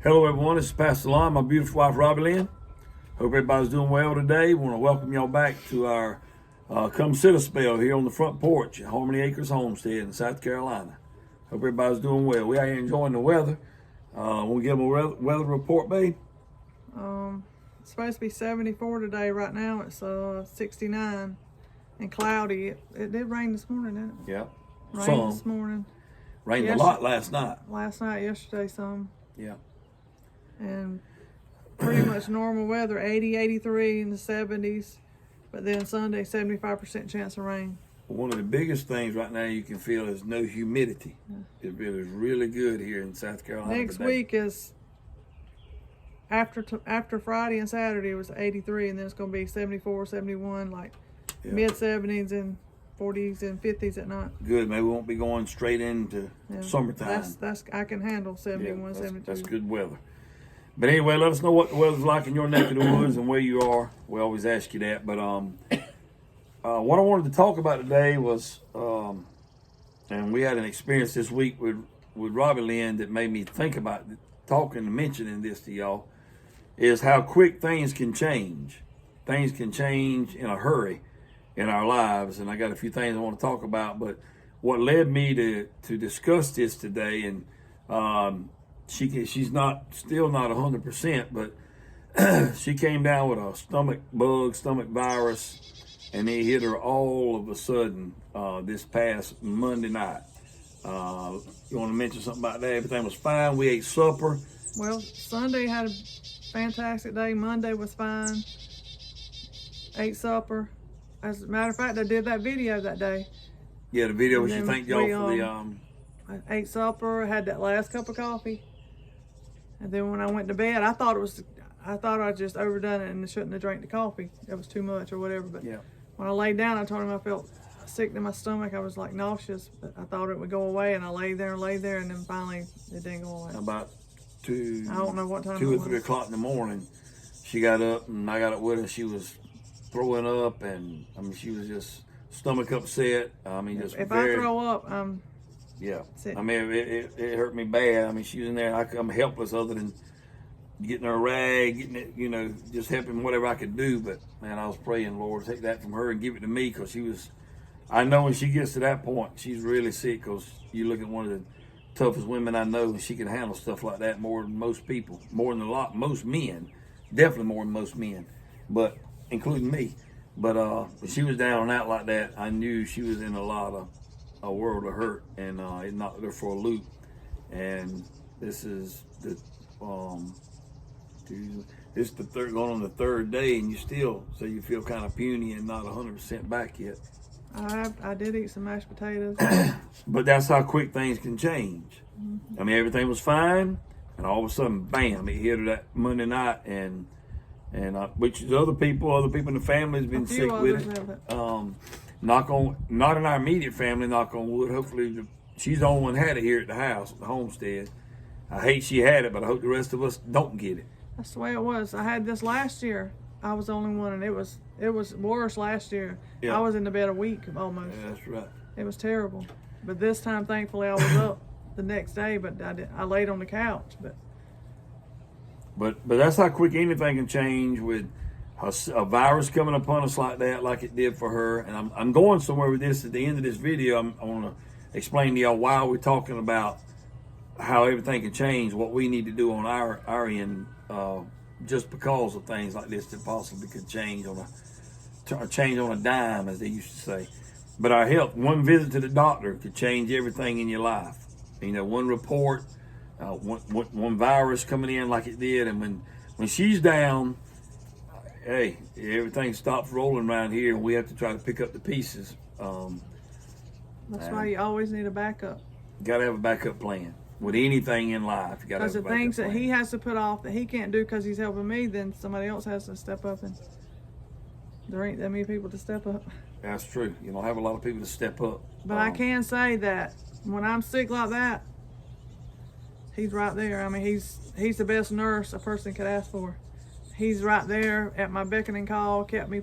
Hello everyone, this is Pastor Lon, my beautiful wife Robbie Lynn. Hope everybody's doing well today. We want to welcome y'all back to our come sit a spell here on the front porch at Harmony Acres Homestead in South Carolina. Hope everybody's doing well. We are enjoying the weather. Want to give them a weather report, babe? It's supposed to be 74 today. Right now it's 69 and cloudy. It did rain this morning, didn't it? Yeah. Rained this morning. Rained a lot last night. Yesterday some. Yeah. And pretty much normal weather, 80, 83 in the 70s. But then Sunday, 75% chance of rain. One of the biggest things right now you can feel is no humidity. Yeah. It feels really good here in South Carolina Next today. week is after Friday and Saturday it was 83, and then it's going to be 74, 71, like mid 70s and 40s and 50s at night. Good, maybe we won't be going straight into summertime. That's I can handle 71, 72. That's good weather. But anyway, let us know what the weather's like in your neck of the woods and where you are. We always ask you that. But what I wanted to talk about today was, and we had an experience this week with Robbie Lynn that made me think about talking and mentioning this to y'all, is how quick things can change. Things can change in a hurry in our lives. And I got a few things I want to talk about. But what led me to discuss this today, and she's still not 100%, but she came down with a stomach virus, and it hit her all of a sudden this past Monday night. You want to mention something about that? Everything was fine. We ate supper. Well, Sunday had a fantastic day. Monday was fine. Ate supper. As a matter of fact, I did that video that day. Yeah, the video where she thanked y'all for the I ate supper, had that last cup of coffee, and then when I went to bed, I thought I just overdone it and shouldn't have drank the coffee. It was too much or whatever. But when I laid down, I told him I felt sick in my stomach. I was like nauseous, but I thought it would go away, and I laid there, and then finally it didn't go away. About I don't know what time. 2 or 3 o'clock in the morning, she got up, and I got up with her. She was throwing up, and I mean, she was just stomach upset. I mean, just if I throw up, yeah. Sick. I mean, it hurt me bad. I mean, she was in there. I'm helpless other than getting her a rag, getting it, just helping whatever I could do. But man, I was praying, Lord, take that from her and give it to me, because I know when she gets to that point, she's really sick, because you look at one of the toughest women I know, and she can handle stuff like that more than most people, most men, definitely more than most men, but including me. But when she was down and out like that, I knew she was in a world of hurt, and it knocked her for a loop. And this is the third, going on the third day, and so you feel kind of puny and not 100% back yet. I did eat some mashed potatoes. But that's how quick things can change. I mean, everything was fine, and all of a sudden, bam! It hit her that Monday night, and which is other people in the family has been sick with it. Not in our immediate family, knock on wood. Hopefully, she's the only one had it here at the house, at the homestead. I hate she had it, but I hope the rest of us don't get it. That's the way it was. I had this last year. I was the only one, and it was worse last year. Yeah. I was in the bed a week almost. Yeah, that's right. It was terrible. But this time, thankfully, I was up the next day, but I laid on the couch. But that's how quick anything can change with a virus coming upon us like that, like it did for her. And I'm going somewhere with this. At the end of this video, I want to explain to y'all why we're talking about how everything can change, what we need to do on our end, just because of things like this that possibly could change on a dime, as they used to say. But our health, one visit to the doctor could change everything in your life. One report, one virus coming in like it did, and when she's down, hey, everything stops rolling around here, and we have to try to pick up the pieces. That's why you always need a backup. You got to have a backup plan with anything in life. You got to have a backup plan. Because the things that he has to put off that he can't do because he's helping me, then somebody else has to step up, and there ain't that many people to step up. That's true. You don't have a lot of people to step up. But I can say that when I'm sick like that, he's right there. I mean, he's the best nurse a person could ask for. He's right there at my beck and call, kept me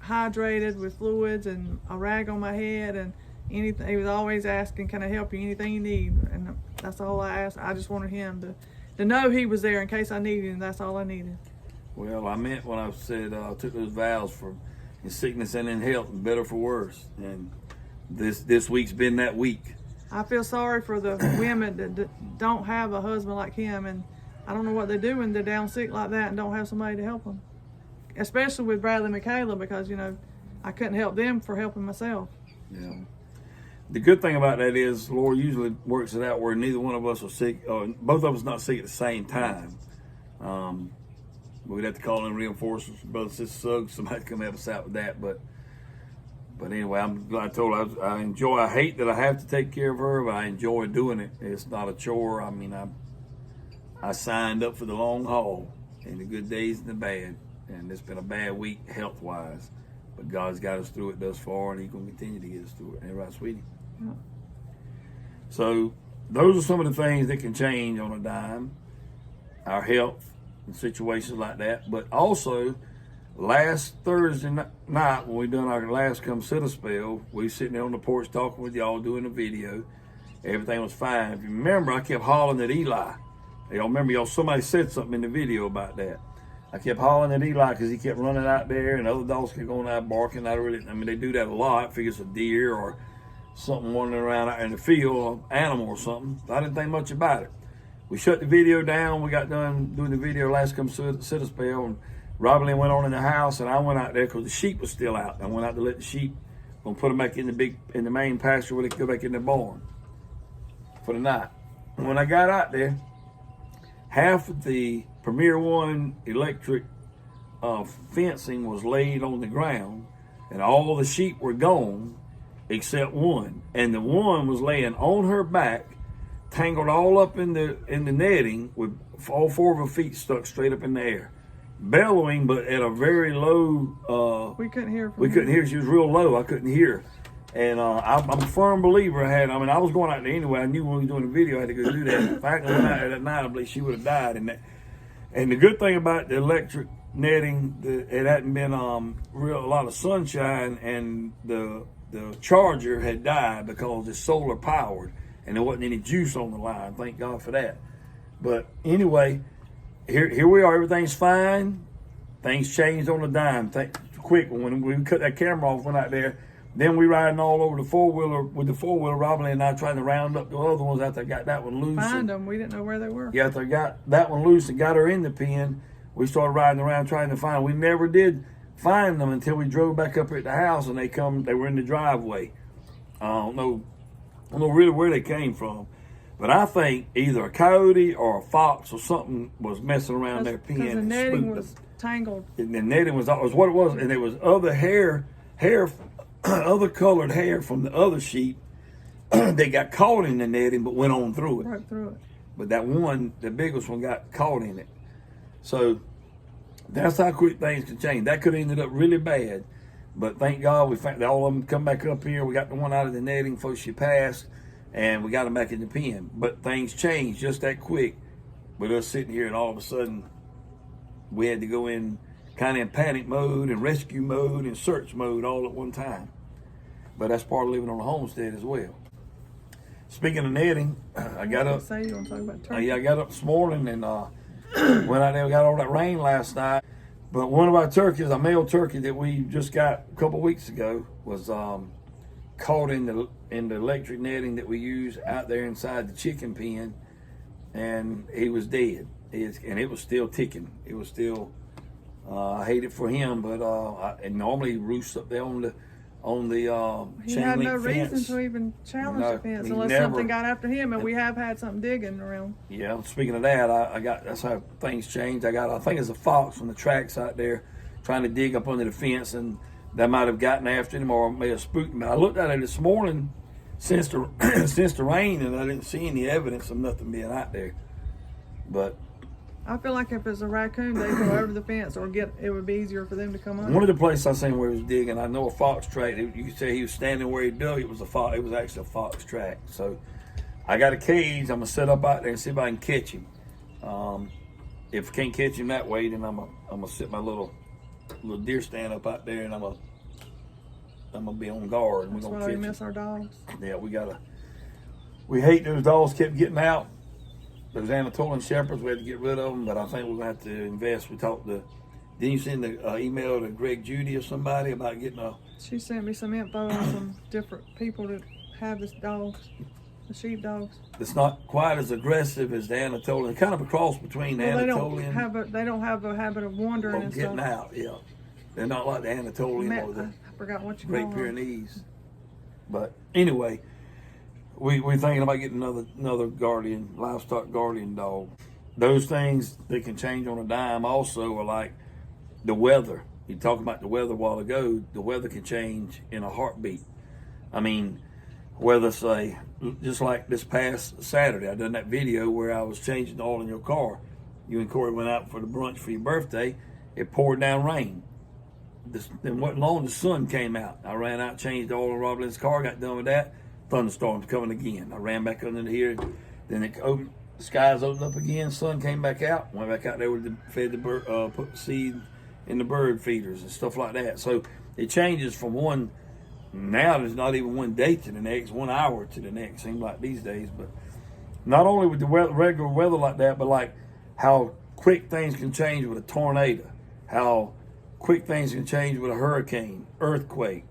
hydrated with fluids and a rag on my head and anything. He was always asking, can I help you? Anything you need. And that's all I asked. I just wanted him to to know he was there in case I needed him. That's all I needed. Well, I meant when I said I took those vows for in sickness and in health, and better for worse. And this week's been that week. I feel sorry for the women that don't have a husband like him, and I don't know what they do when they're down sick like that and don't have somebody to help them. Especially with Bradley and Michaela, because I couldn't help them for helping myself. Yeah. The good thing about that is the Lord usually works it out where neither one of us are sick, or both of us not sick at the same time. We'd have to call in reinforcements from Brother Sister Suggs, somebody to come help us out with that. But anyway, I'm glad I told her I hate that I have to take care of her, but I enjoy doing it. It's not a chore. I mean, I signed up for the long haul, in the good days and the bad. And it's been a bad week health-wise. But God's got us through it thus far, and He's going to continue to get us through it. Ain't right, sweetie? Yeah. So those are some of the things that can change on a dime. Our health and situations like that. But also, last Thursday night, when we done our last Come Sit a Spell, we sitting there on the porch talking with y'all, doing a video. Everything was fine. If you remember, I kept hollering at Eli. Y'all remember, somebody said something in the video about that. I kept hollering at Eli because he kept running out there, and other dogs kept going out barking. They do that a lot. I figure it's a deer or something wandering around out in the field, an animal or something. I didn't think much about it. We shut the video down. We got done doing the video last Come Sit a Spell, and Robbie Lynn went on in the house, and I went out there because the sheep was still out. I went out to let the sheep, gonna put them back in the main pasture where they could go back in the barn for the night. And when I got out there, half of the Premier One electric fencing was laid on the ground, and all the sheep were gone except one. And the one was laying on her back, tangled all up in the netting, with all four of her feet stuck straight up in the air, bellowing, but at a very low. We couldn't hear. We couldn't hear. She was real low. I couldn't hear. And I'm a firm believer. I was going out there anyway. I knew when we were doing the video, I had to go do that. If I hadn't went out there that night, I believe she would have died. And the good thing about the electric netting, it hadn't been a lot of sunshine, and the charger had died because it's solar powered, and there wasn't any juice on the line. Thank God for that. But anyway, here we are. Everything's fine. Things changed on a dime. Quick, when we cut that camera off, went out there. Then we riding all over the four-wheeler with the four-wheeler, Robbie and I trying to round up the other ones after I got that one loose. Find them. We didn't know where they were. Yeah, after I got that one loose and got her in the pen, we started riding around trying to find them. We never did find them until we drove back up at the house, and they were in the driveway. I don't know really where they came from. But I think either a coyote or a fox or something was messing around their pen. Because the netting was tangled. And the netting was what it was, and there was other hair, other colored hair from the other sheep. They got caught in the netting, but went on through it. Right through it. But that one, the biggest one, got caught in it. So that's how quick things can change. That could have ended up really bad. But thank God we found all of them come back up here. We got the one out of the netting before she passed, and we got them back in the pen. But things changed just that quick with us sitting here, and all of a sudden we had to go in kind of in panic mode and rescue mode and search mode all at one time. But that's part of living on a homestead as well. Speaking of netting, I got up. You want to talk about turkey? I got up this morning and went out there. We got all that rain last night. But one of our turkeys, a male turkey that we just got a couple weeks ago, was caught in the electric netting that we use out there inside the chicken pen, and he was dead. And it was still ticking. It was still. I hate it for him, but and normally he roosts up there on the he chain had link no fence. reason to even challenge the fence unless something got after him, and we have had something digging around. Yeah, speaking of that, that's how things changed. I think it's a fox on the tracks out there trying to dig up under the fence, and that might have gotten after him or may have spooked him. I looked at it this morning since the rain, and I didn't see any evidence of nothing being out there. But I feel like if it's a raccoon, they go over the fence or it would be easier for them to come under. One of the places I seen where he was digging, I know a fox track. You could say he was standing where he dug. It was actually a fox track. So I got a cage. I'm gonna set up out there and see if I can catch him. If I can't catch him that way, then I'm gonna set my little deer stand up out there, and I'm gonna be on guard. And That's we're gonna why we catch miss him. our dogs. Yeah, we hate those dogs kept getting out. those Anatolian shepherds, we had to get rid of them, but I think we're going to have to invest. We talked to, didn't you send the email to Greg Judy or somebody about getting a... She sent me some info on some different people that have the dogs, the sheep dogs. It's not quite as aggressive as the Anatolian, kind of a cross between the Anatolian. They don't have a habit of wandering and getting stuff. out, yeah. They're not like the Anatolian or the I forgot what you Great call them. Pyrenees. But anyway, we're thinking about getting another guardian, livestock guardian dog. Those things that can change on a dime also are like the weather. You talked about the weather a while ago. The weather can change in a heartbeat. I mean, weather, say, just like this past Saturday, I done that video where I was changing the oil in your car. You and Corey went out for the brunch for your birthday. It poured down rain. Then wasn't long, the sun came out. I ran out, changed the oil in Robbie Lynn's car, got done with that. Thunderstorms coming again. I ran back under here. Then it opened, the skies opened up again. Sun came back out. Went back out there with fed the bird, put the seed in the bird feeders and stuff like that. So it changes from one. Now there's not even one day to the next, 1 hour to the next. Seems like these days. But not only with the regular weather like that, but like how quick things can change with a tornado. How quick things can change with a hurricane, earthquake,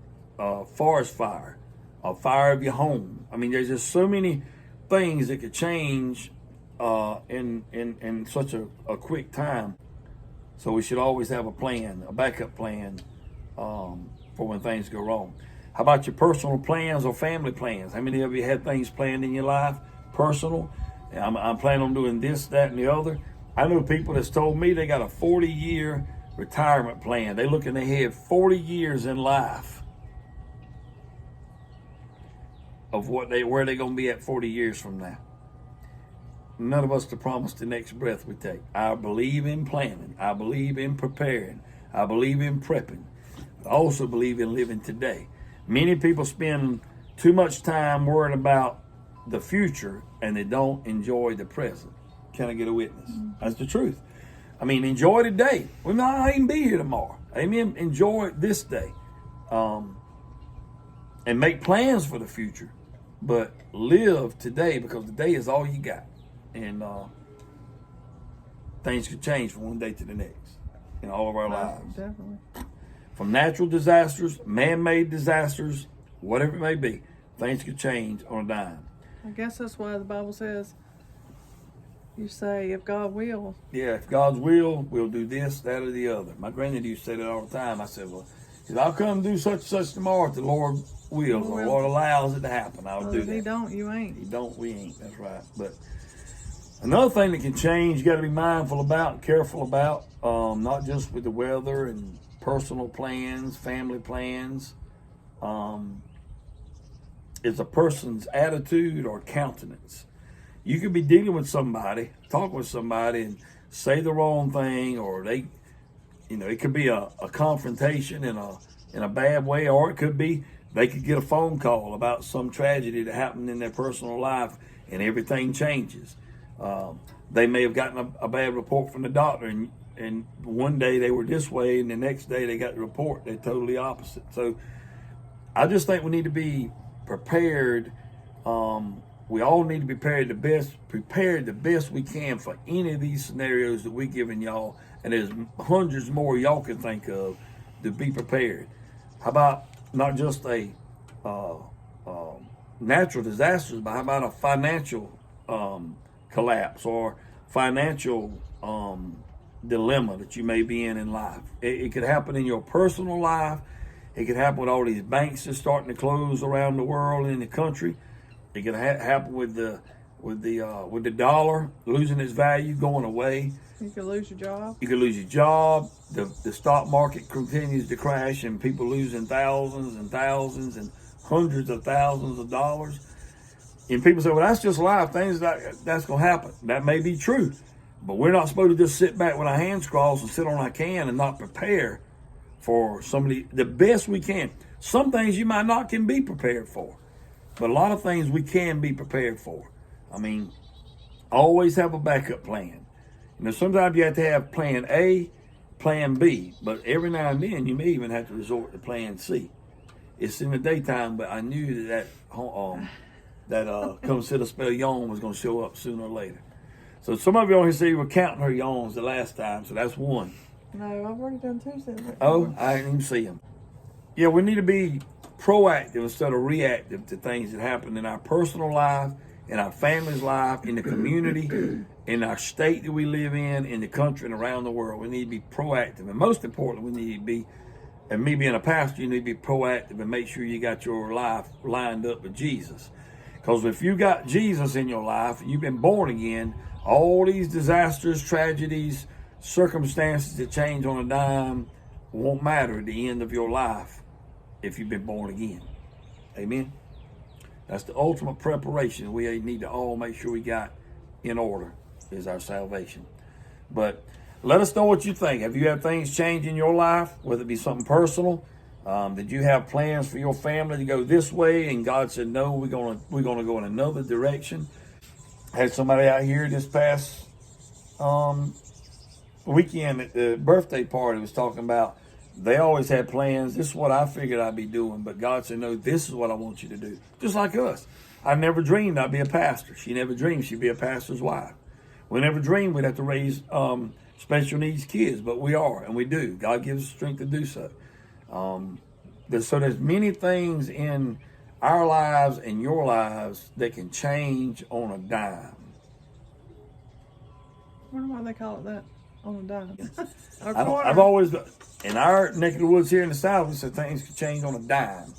forest fire, a fire of your home. I mean, there's just so many things that could change in such a quick time. So we should always have a plan, a backup plan for when things go wrong. How about your personal plans or family plans? How many of you had things planned in your life, personal? I'm planning on doing this, that, and the other. I know people that's told me they got a 40-year retirement plan. They looking ahead 40 years in life of where they're going to be at 40 years from now. None of us to promise the next breath we take. I believe in planning. I believe in preparing. I believe in prepping. I also believe in living today. Many people spend too much time worrying about the future and they don't enjoy the present. Can I get a witness? That's the truth. I mean, enjoy today. We might not even be here tomorrow. Amen. Enjoy this day. And make plans for the future. But live today, because today is all you got. And things could change from one day to the next in all of our lives. Definitely. From natural disasters, man-made disasters, whatever it may be, things could change on a dime. I guess that's why the Bible says, you say, if God will. Yeah, if God's will, we'll do this, that, or the other. My granddad used to say that all the time. I said, well, if I'll come do such and such tomorrow if the Lord wills, or the Lord allows it to happen, I'll do If that. He don't, you ain't. He don't, we ain't. That's right. But another thing that can change, you got to be mindful about and careful about, not just with the weather and personal plans, family plans, is a person's attitude or countenance. You could be dealing with somebody, talking with somebody, and say the wrong thing, or they, it could be a confrontation in a bad way, or it could be they could get a phone call about some tragedy that happened in their personal life, and everything changes. They may have gotten a bad report from the doctor, and one day they were this way, and the next day they got the report they're totally opposite. So I just think we need to be prepared. We all need to be prepared the best we can for any of these scenarios that we're giving y'all, and there's hundreds more y'all can think of to be prepared. How about not just a natural disasters, but how about a financial collapse or financial dilemma that you may be in life? It could happen in your personal life. It could happen with all these banks that's starting to close around the world and in the country. It could happen with the dollar losing its value, going away. You could lose your job. You could lose your job. The stock market continues to crash, and people losing thousands and thousands and hundreds of thousands of dollars. And people say, well, that's just life. Things that's going to happen. That may be true. But we're not supposed to just sit back with our hands crossed and sit on our can and not prepare for somebody the best we can. Some things you might not can be prepared for, but a lot of things we can be prepared for. I mean, always have a backup plan. Sometimes you have to have plan A, plan B, but every now and then you may even have to resort to plan C. It's in the daytime, but I knew that come sit a spell yawn was going to show up sooner or later. So some of you on here say you were counting her yawns the last time, so that's one. No, I've already done 2 since. Oh, I didn't even see them. Yeah, we need to be proactive instead of reactive to things that happen in our personal life, in our family's life, in the community, in our state that we live in the country and around the world. We need to be proactive. And most importantly, we need to be, and me being a pastor, you need to be proactive and make sure you got your life lined up with Jesus. Because if you got Jesus in your life, you've been born again, all these disasters, tragedies, circumstances that change on a dime won't matter at the end of your life if you've been born again. Amen? That's the ultimate preparation we need to all make sure we got in order is our salvation. But let us know what you think. Have you had things change in your life, whether it be something personal? Did you have plans for your family to go this way and God said, no, we're gonna go in another direction? Had somebody out here this past weekend at the birthday party was talking about they always had plans. This is what I figured I'd be doing, but God said, no, this is what I want you to do. Just like us. I never dreamed I'd be a pastor. She never dreamed she'd be a pastor's wife. We never dreamed we'd have to raise special needs kids, but we are, and we do. God gives us strength to do so. There's many things in our lives and your lives that can change on a dime. I wonder why they call it that, on a dime. I've always, in our neck of the woods here in the South, we said things could change on a dime,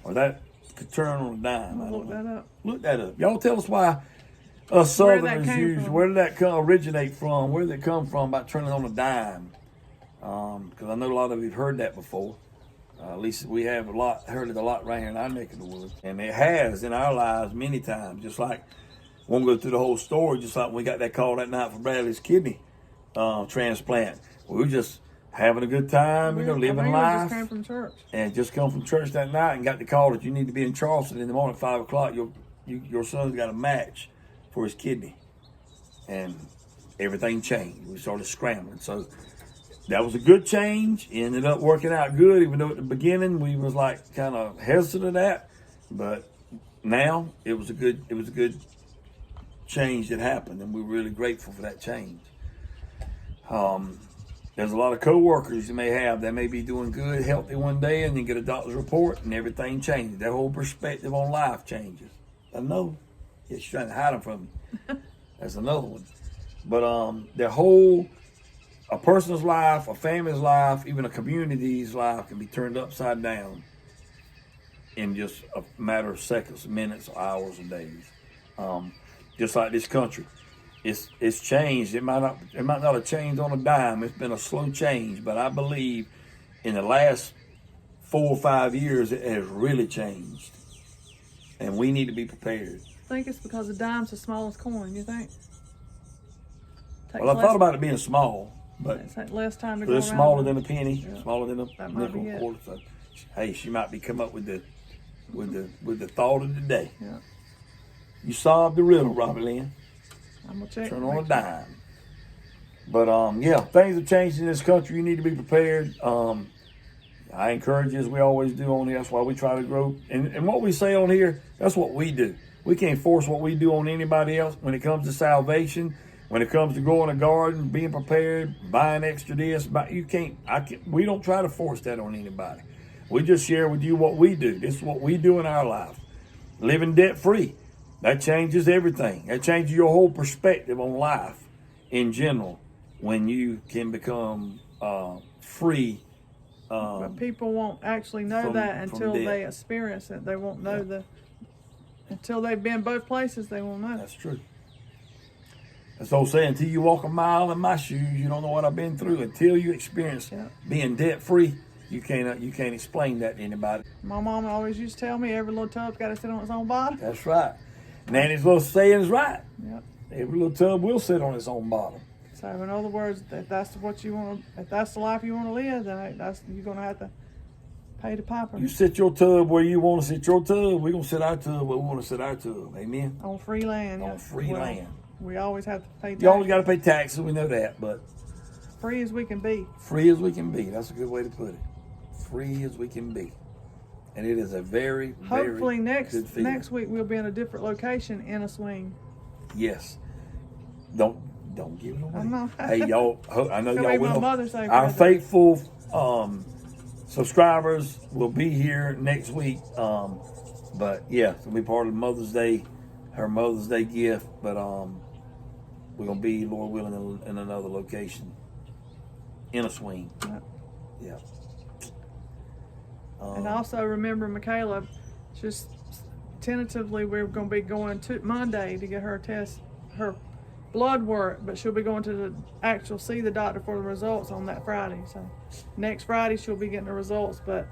or that could turn on a dime. Look that up. Look that up. Y'all tell us why us Southerners use, where did that originate from? Where did it come from about turning on a dime? Because I know a lot of you have heard that before. At least we have heard it a lot right here in our neck of the woods. And it has in our lives many times, just like, won't go through the whole story, just like when we got that call that night for Bradley's kidney transplant. We were just having a good time, living life. Just came from church. And just come from church that night and got the call that you need to be in Charleston in the morning at 5 o'clock. Your son's got a match for his kidney. And everything changed. We started scrambling. So that was a good change. It ended up working out good, even though at the beginning we was like kind of hesitant of that. But now it was a good change that happened, and we're really grateful for that change. There's a lot of co-workers you may have that may be doing good, healthy one day, and then get a doctor's report and everything changes. Their whole perspective on life changes. I know. Yeah, she's trying to hide them from me. That's another one. But a person's life, a family's life, even a community's life can be turned upside down in just a matter of seconds, minutes, hours, or days. Just like this country. It's changed. It might not have changed on a dime. It's been a slow change, but I believe in the last 4 or 5 years it has really changed, and we need to be prepared. I think it's because the dime's the smallest coin. You think? Well, I thought about it being small, but it's less time to go it's around. smaller than a penny, smaller than a That might be nickel it. quarter. So, hey, she might be come up with the thought of the day. Yeah. You solved the riddle, Robbie Lynn. I'm gonna check. Turn on a dime. But yeah, things have changed in this country. You need to be prepared. I encourage you, as we always do on here. That's why we try to grow. And what we say on here, that's what we do. We can't force what we do on anybody else. When it comes to salvation, when it comes to growing a garden, being prepared, buying extra this, we don't try to force that on anybody. We just share with you what we do. This is what we do in our life. Living debt free. That changes everything. That changes your whole perspective on life in general when you can become free. But people won't actually know that until they experience it. They won't know until they've been both places, they won't know. That's true. That's the old saying, until you walk a mile in my shoes, you don't know what I've been through. Until you experience being debt free, you can't explain that to anybody. My mom always used to tell me every little tub's got to sit on its own bottom. That's right. Nanny's little saying is right. Yep. Every little tub will sit on its own bottom. So in other words, if that's what you want, if that's the life you want to live, then you're gonna have to pay the piper. You sit your tub where you want to sit your tub. We're gonna sit our tub where we want to sit our tub. Amen. On free land. On free land. We always have to pay taxes. You always got to pay taxes. We know that, but free as we can be. Free as we can be. That's a good way to put it. Free as we can be. And it is a very, hopefully very good feeling. next week we'll be in a different location in a swing. Yes. Don't give it away. I know. Hey, y'all, I know y'all will. Mother's Day Our present. faithful subscribers will be here next week. But yeah, it'll be part of Mother's Day, her Mother's Day gift. But we're gonna be, Lord willing, in another location, in a swing. Yep. Yeah. And also remember, Michaela, just tentatively we're going to be going to Monday to get her blood work, but she'll be going to see the doctor for the results on that Friday. So next Friday she'll be getting the results, but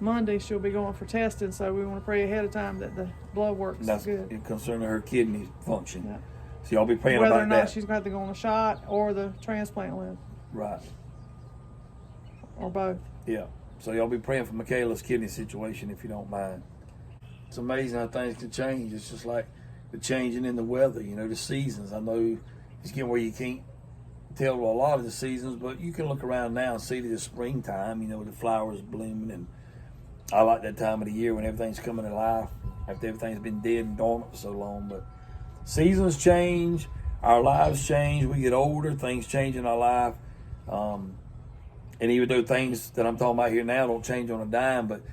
Monday she'll be going for testing. So we want to pray ahead of time that the blood work's good. That's concerning her kidney function. Yeah. So y'all be praying whether about or not that. she's got to go on a shot or the transplant list. Right. Or both. Yeah. So y'all be praying for Michaela's kidney situation if you don't mind. It's amazing how things can change. It's just like the changing in the weather, the seasons. I know it's getting where you can't tell a lot of the seasons, but you can look around now and see that it's springtime, the flowers blooming. And I like that time of the year when everything's coming to life after everything's been dead and dormant for so long. But seasons change, our lives change, we get older, things change in our life. And even though things that I'm talking about here now don't change on a dime, but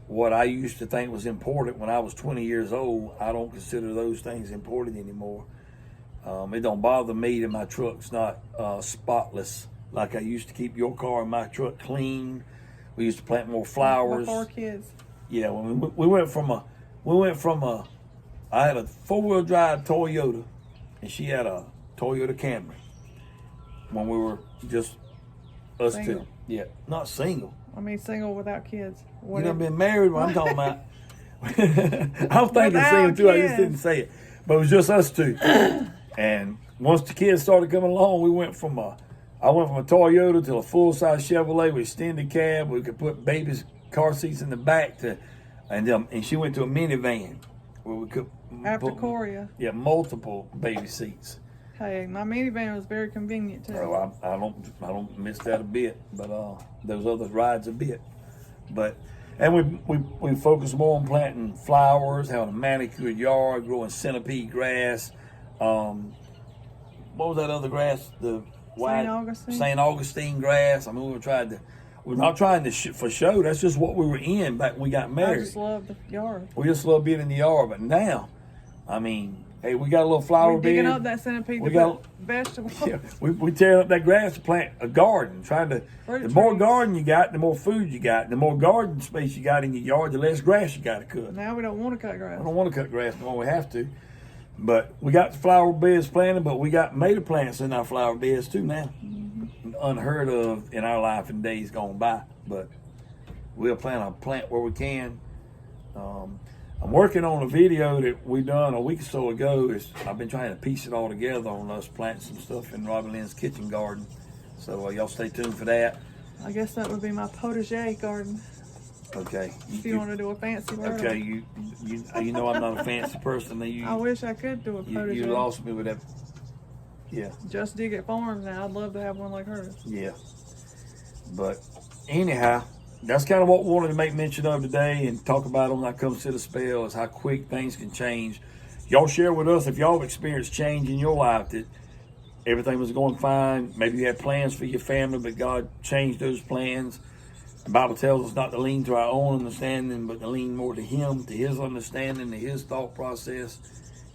what I used to think was important when I was 20 years old, I don't consider those things important anymore. It don't bother me that my truck's not spotless like I used to keep your car and my truck clean. We used to plant more flowers. My 4 kids. Yeah, when we went from a, I had a 4-wheel drive Toyota, and she had a Toyota Camry. When we were just us Single. two. Yeah, not single. I mean, single without kids. You done been married, what I'm talking about. I'm thinking Without single too, I just kids. didn't say it. But it was just us two. And once the kids started coming along, I went from a Toyota to a full-size Chevrolet with extended cab. We could put baby's car seats in the back and she went to a minivan where we could After put, Korea. Yeah, multiple baby seats. Hey, my minivan was very convenient too. Oh, I don't miss that a bit, but those other rides a bit. And we focus more on planting flowers, having a manicured yard, growing centipede grass. What was that other grass? The white St. Augustine grass. I mean, we're not trying to for show. That's just what we were in back when we got married. I just love the yard. We just love being in the yard, but now, I mean, hey, we got a little flower bed. We're digging up that centipede to put vegetables. Yeah, we tearing up that grass to plant a garden. The more garden you got, the more food you got. The more garden space you got in your yard, the less grass you got to cut. Now we don't want to cut grass. I don't want to cut grass no more. We have to. But we got the flower beds planted, but we got tomato plants in our flower beds too now. Mm-hmm. Unheard of in our life in days gone by. But we'll plant where we can. I'm working on a video that we done a week or so ago. I've been trying to piece it all together on us planting some stuff in Robbie Lynn's kitchen garden. So y'all stay tuned for that. I guess that would be my potager garden. Okay. If you want to do a fancy word. Okay, you know I'm not a fancy person. I wish I could do a potager. You lost me with that. Yeah. Just Dig It Farms now. I'd love to have one like hers. Yeah. But anyhow, that's kind of what we wanted to make mention of today and talk about when that comes to the spell is how quick things can change. Y'all share with us if y'all have experienced change in your life, that everything was going fine. Maybe you had plans for your family, but God changed those plans. The Bible tells us not to lean to our own understanding, but to lean more to Him, to His understanding, to His thought process.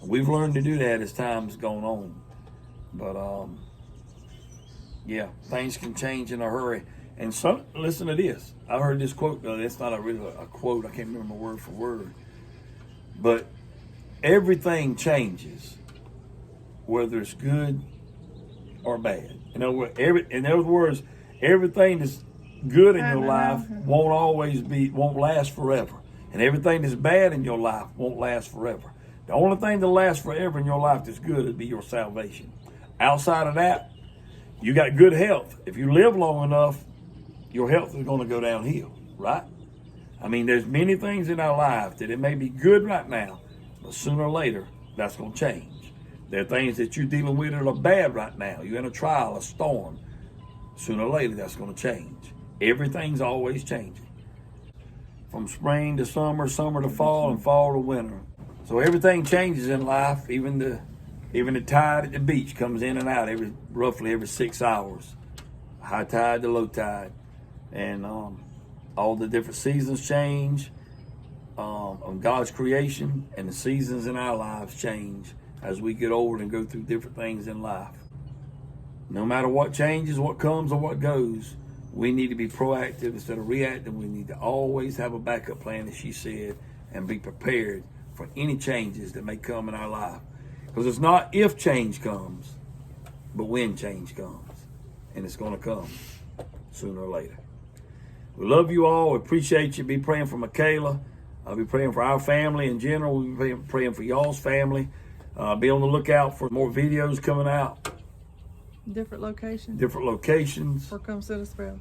And we've learned to do that as time's gone on. But yeah, things can change in a hurry. And listen to this. I heard this quote. It's not really a quote. I can't remember word for word. But everything changes, whether it's good or bad. In other words, everything that's good in your life won't last forever. And everything that's bad in your life won't last forever. The only thing that lasts forever in your life that's good would be your salvation. Outside of that, you got good health. If you live long enough, your health is going to go downhill, right? I mean, there's many things in our life that it may be good right now, but sooner or later, that's going to change. There are things that you're dealing with that are bad right now. You're in a trial, a storm. Sooner or later, that's going to change. Everything's always changing. From spring to summer, summer to fall, and fall to winter. So everything changes in life, even Even the tide at the beach comes in and out roughly every 6 hours. High tide to low tide. And all the different seasons change on God's creation, and the seasons in our lives change as we get older and go through different things in life. No matter what changes, what comes, or what goes, we need to be proactive instead of reactive. We need to always have a backup plan, as she said, and be prepared for any changes that may come in our life. Because it's not if change comes, but when change comes. And it's going to come sooner or later. We love you all. We appreciate you. Be praying for Michaela. I'll be praying for our family in general. We'll be praying for y'all's family. Be on the lookout for more videos coming out. Different locations. Different locations. Or come sit a spell.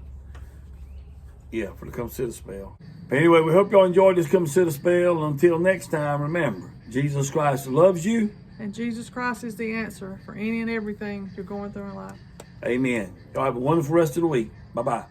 Yeah, for the Come Sit a Spell. But anyway, we hope y'all enjoyed this Come Sit a Spell. And until next time, remember, Jesus Christ loves you. And Jesus Christ is the answer for any and everything you're going through in life. Amen. Y'all have a wonderful rest of the week. Bye-bye.